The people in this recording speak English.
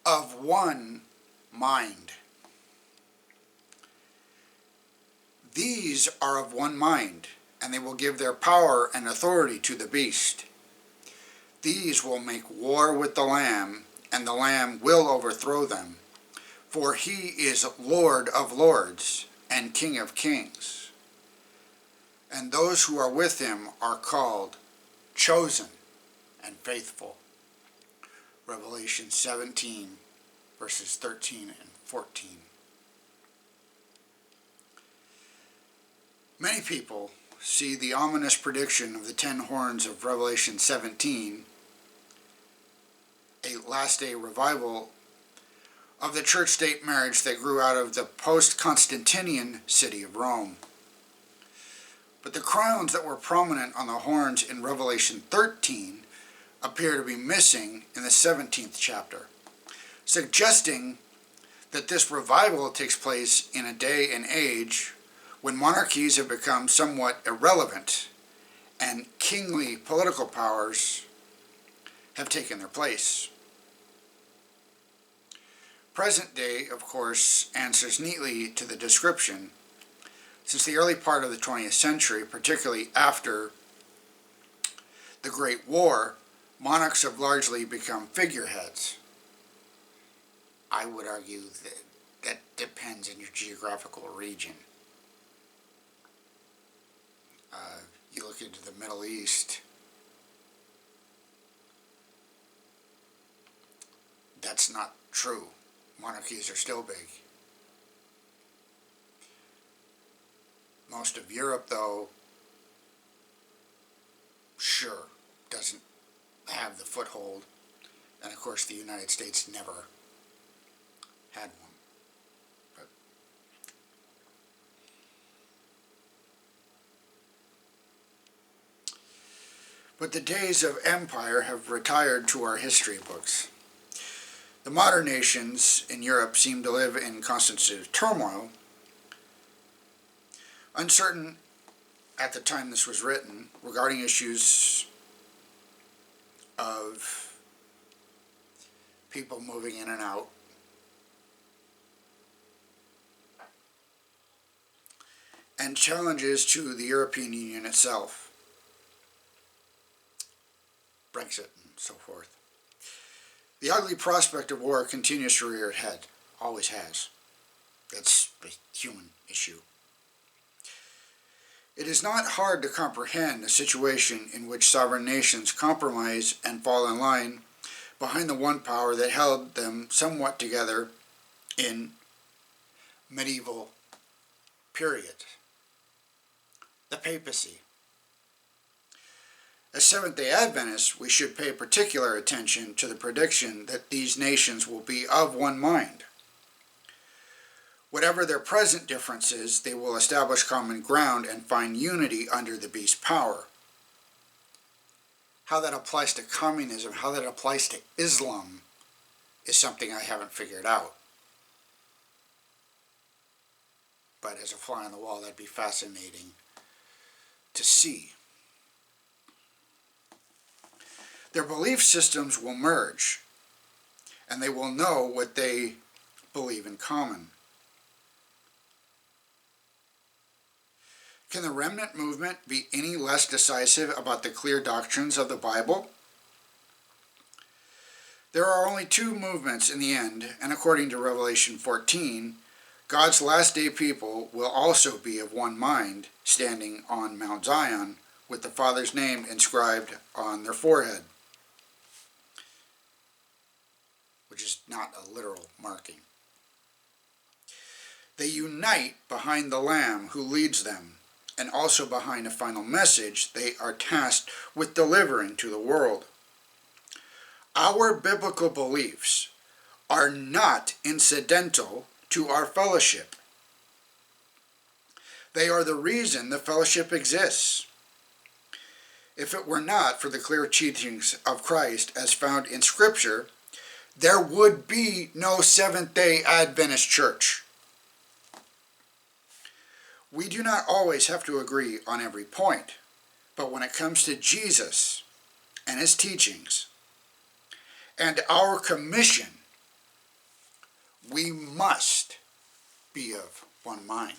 of one mind. These are of one mind, and they will give their power and authority to the beast. These will make war with the Lamb, and the Lamb will overthrow them, for he is Lord of lords and King of kings. And those who are with him are called chosen and faithful. Revelation 17, verses 13 and 14. Many people see the ominous prediction of the 10 horns of Revelation 17, a last-day revival of the church-state marriage that grew out of the post-Constantinian city of Rome. But the crowns that were prominent on the horns in Revelation 13 appear to be missing in the 17th chapter, suggesting that this revival takes place in a day and age when monarchies have become somewhat irrelevant and kingly political powers have taken their place. Present day, of course, answers neatly to the description, since the early part of the 20th century, particularly after the Great War, monarchs have largely become figureheads. I would argue that that depends on your geographical region. You look into the Middle East, that's not true. Monarchies are still big. Most of Europe, though, sure, doesn't have the foothold. And of course, the United States never had one. But the days of empire have retired to our history books. The modern nations in Europe seem to live in constant turmoil, uncertain at the time this was written regarding issues of people moving in and out, and challenges to the European Union itself, Brexit and so forth. The ugly prospect of war continues to rear its head, always has. That's a human issue. It is not hard to comprehend a situation in which sovereign nations compromise and fall in line behind the one power that held them somewhat together in medieval period, the papacy. As Seventh-day Adventists, we should pay particular attention to the prediction that these nations will be of one mind. Whatever their present differences, they will establish common ground and find unity under the beast's power. How that applies to communism, how that applies to Islam, is something I haven't figured out. But as a fly on the wall, that'd be fascinating to see. Their belief systems will merge, and they will know what they believe in common. Can the remnant movement be any less decisive about the clear doctrines of the Bible? There are only two movements in the end, and according to Revelation 14, God's last day people will also be of one mind, standing on Mount Zion, with the Father's name inscribed on their forehead, which is not a literal marking. They unite behind the Lamb who leads them, and also behind a final message they are tasked with delivering to the world. Our biblical beliefs are not incidental to our fellowship. They are the reason the fellowship exists. If it were not for the clear teachings of Christ as found in Scripture, there would be no Seventh-day Adventist church. We do not always have to agree on every point, but when it comes to Jesus and his teachings and our commission we must be of one mind.